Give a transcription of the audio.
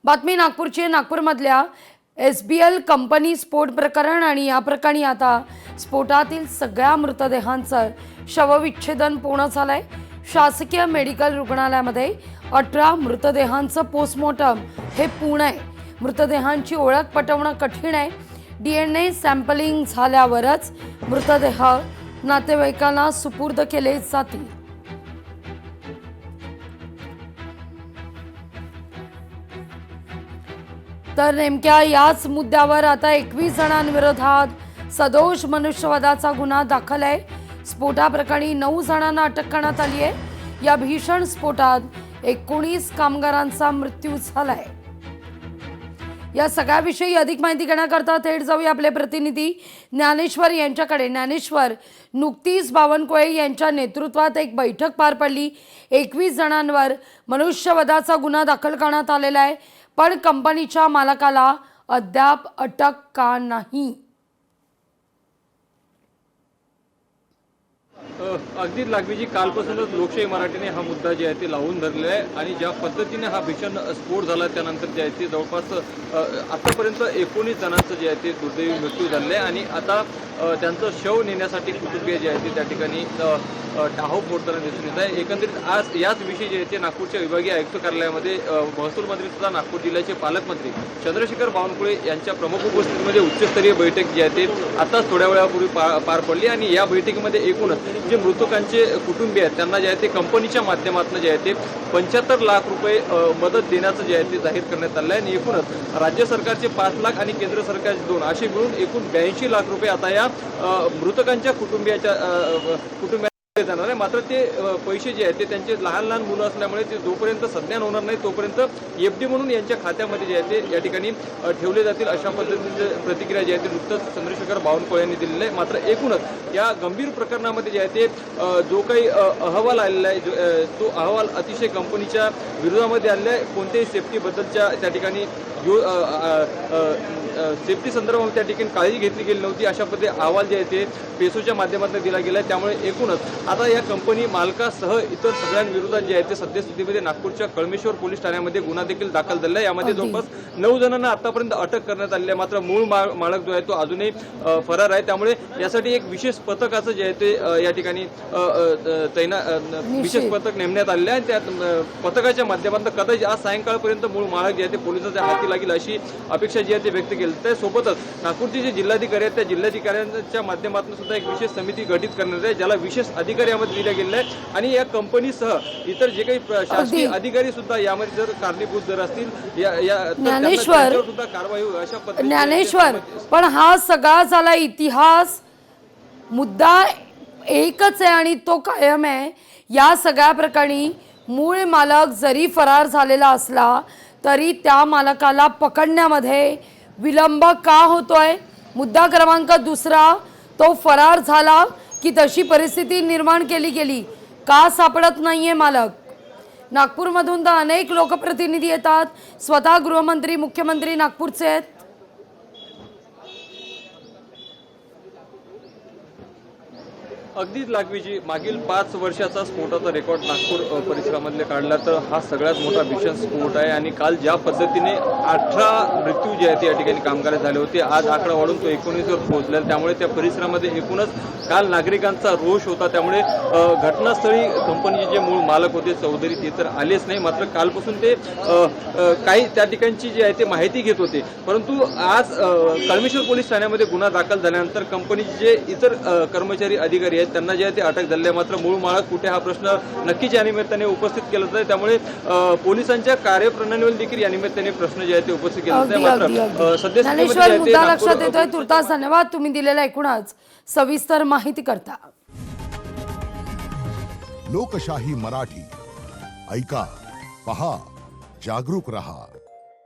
बातमी नागपूरची आहे। नागपूरमधल्या SBL कंपनी स्फोट प्रकरण आणि या प्रकरणी आता स्फोटातील सगळ्या मृतदेहांचं शवविच्छेदन पूर्ण झालंय। शासकीय मेडिकल रुग्णालयामध्ये 18 मृतदेहांचं पोस्टमॉर्टम हे पूर्ण आहे। मृतदेहांची ओळख पटवणं कठीण आहे। DNA सॅम्पलिंग झाल्यावरच मृतदेह नातेवाईकांना सुपूर्द केले जातील। तर नेमक्या याच मुद्द्यावर आता 21 जणांविरोधात सदोष मनुष्यवधाचा गुन्हा दाखल आहे। स्फोटाप्रकरणी 9 जणांना अटक करण्यात आली आहे। या भीषण स्फोटात 19 कामगारांचा मृत्यू झालाय। या सगळ्याविषयी अधिक माहिती घेण्याकरता थेट जाऊया आपले प्रतिनिधी ज्ञानेश्वर यांच्याकडे। ज्ञानेश्वर, नुकतीच बावनकुळे यांच्या नेतृत्वात एक बैठक पार पडली। 21 जणांवर मनुष्यवधाचा गुन्हा दाखल करण्यात आलेला आहे, पण कंपनीच्या मालकाला अद्याप अटक का नाही? अगदी लागवीजी कालपासूनच लोकशाही मराठीने हा मुद्दा जे आहे ते लावून धरलेला आहे आणि ज्या पद्धतीने हा भीषण स्फोट झाला त्यानंतर जे आहे ते जवळपास आतापर्यंत 19 जणांचं जे आहे ते दुर्दैवी मृत्यू झालेला आहे आणि आता त्यांचं शव नेण्यासाठी कुटुंबीय जे आहे ते त्या ठिकाणी टाहो फोडताना दिसून येत आहे। एकंदरीत आज याच विषयी जे आहे ते नागपूरच्या विभागीय आयुक्त कार्यालयामध्ये महसूल मंत्री तथा नागपूर जिल्ह्याचे पालकमंत्री चंद्रशेखर बावनकुळे यांच्या प्रमुख उपस्थितीमध्ये उच्चस्तरीय बैठक जी आहे ते आताच थोड्या वेळापूर्वी पार पडली आणि या बैठकीमध्ये एकूणच जे मृतकांचे कुटुंबीय आहेत त्यांना जे आहे ते कंपनीच्या माध्यमातून जे आहे ते 75 लाख रुपये मदत देण्याचं जे आहे ते जाहीर करण्यात आलं आहे आणि एकूणच राज्य सरकारचे 5 लाख आणि केंद्र सरकारचे 2 असे मिळून एकूण 82 लाख रुपये आता या मृतकांच्या कुटुंबियाच्या जाणार आहे। मात्र ते पैसे जे आहेत ते त्यांचे लहान लहान मुलं असल्यामुळे ते जोपर्यंत संज्ञान होणार नाही तोपर्यंत FD म्हणून यांच्या खात्यामध्ये जे आहे ते या ठिकाणी ठेवले जातील अशा पद्धतीची प्रतिक्रिया जी आहे ते नुकतंच चंद्रशेखर बावनकुळे यांनी दिलेली आहे। मात्र एकूणच या गंभीर प्रकरणामध्ये जे आहे ते जो काही अहवाल आलेला आहे तो अहवाल अतिशय कंपनीच्या विरोधामध्ये आलेला आहे। कोणत्याही सेफ्टीबद्दलच्या त्या ठिकाणी सेफ्टी संदर्भात त्या ठिकाणी काळजी घेतली गेली नव्हती अशा पद्धतीने अहवाल जे आहे ते पेसोच्या माध्यमातून दिला गेला आहे। त्यामुळे एकूणच आता या कंपनी मालकासह इतर सगळ्यांविरोधात जे आहे ते सद्यस्थितीमध्ये नागपूरच्या कळमेश्वर पोलीस ठाण्यामध्ये गुन्हा देखील दाखल झालेला आहे। यामध्ये जवळपास 9 जणांना आतापर्यंत अटक करण्यात आलेली आहे। मात्र मूळ मालक जो आहे तो अजूनही फरार आहे। त्यामुळे यासाठी एक विशेष पथकाचं जे आहे ते या ठिकाणी विशेष पथक नेमण्यात आलेलं आहे। त्या पथकाच्या माध्यमातून कदाचित आज सायंकाळपर्यंत मूळ मालक जे आहे ते पोलिसांच्या हाती लागेल अशी अपेक्षा जी आहे ती व्यक्त केली। त्यासोबतच नागपूरचे जे जिल्हाधिकारी आहेत त्या जिल्हाधिकाऱ्यांच्या माध्यमातून सुद्धा एक विशेष समिती गठीत करण्यात आहे, ज्याला विशेष अधिकारी यामध्ये दिल्या गेलेले आहेत आणि या कंपनीसह इतर जे काही शासकीय अधिकारी सुद्धा यामध्ये जर कारणीभूत जर असतील ज्ञानेश्वर सुद्धा कारवाई होईल अशा पद्धतीने। ज्ञानेश्वर, पण हा सगळा झाला इतिहास, मुद्दा एकच आहे आणि तो कायम आहे। या सगळ्या प्रकरणी मूळ मालक जरी फरार झालेला असला तरी त्या मालकाला पकडण्यामध्ये विलंब का होतोय? मुद्दा क्रमांक 2, तो फरार झाला की तशी परिस्थिती निर्माण केली गेली, का सापडत नाहीये मालक? नागपूरमधून तर अनेक लोकप्रतिनिधी येतात, स्वतः गृहमंत्री मुख्यमंत्री नागपूरचे आहेत। अगदीच लागवीजी मागील 5 वर्षाचा स्फोटाचा रेकॉर्ड नागपूर परिसरामधले काढला तर हा सगळ्यात मोठा भीषण स्फोट आहे आणि काल ज्या पद्धतीने 18 मृत्यू जे आहेत ते या ठिकाणी कामगार झाले होते, आज आकडा वाढून तो 19 वर पोहोचला। त्यामुळे त्या परिसरामध्ये एकूणच काल नागरिकांचा रोष होता। त्यामुळे घटनास्थळी कंपनीचे जे मूळ मालक होते चौधरी ते तर आलेच नाही, मात्र कालपासून ते काही त्या ठिकाणची जी आहे ते माहिती घेत होते। परंतु आज कळमेश्वर पोलीस ठाण्यामध्ये गुन्हा दाखल झाल्यानंतर कंपनीचे जे इतर कर्मचारी अधिकारी त्यांना जे आहे ते अटक झाले। मात्र मूळ मालक कुठे हा प्रश्न नक्कीच या निमित्ताने उपस्थित केला जातो। त्यामुळे पोलिसांच्या कार्यप्रणालीवर देखील या निमित्ताने प्रश्न जे आहे ते उपस्थित केले जाते। मात्र सध्या मुद्दा लक्षात येतोय। तुर्तास धन्यवाद तुम्ही दिलेला एकूणच सविस्तर माहिती करता। लोकशाही मराठी ऐका, पहा, जागरूक रहा।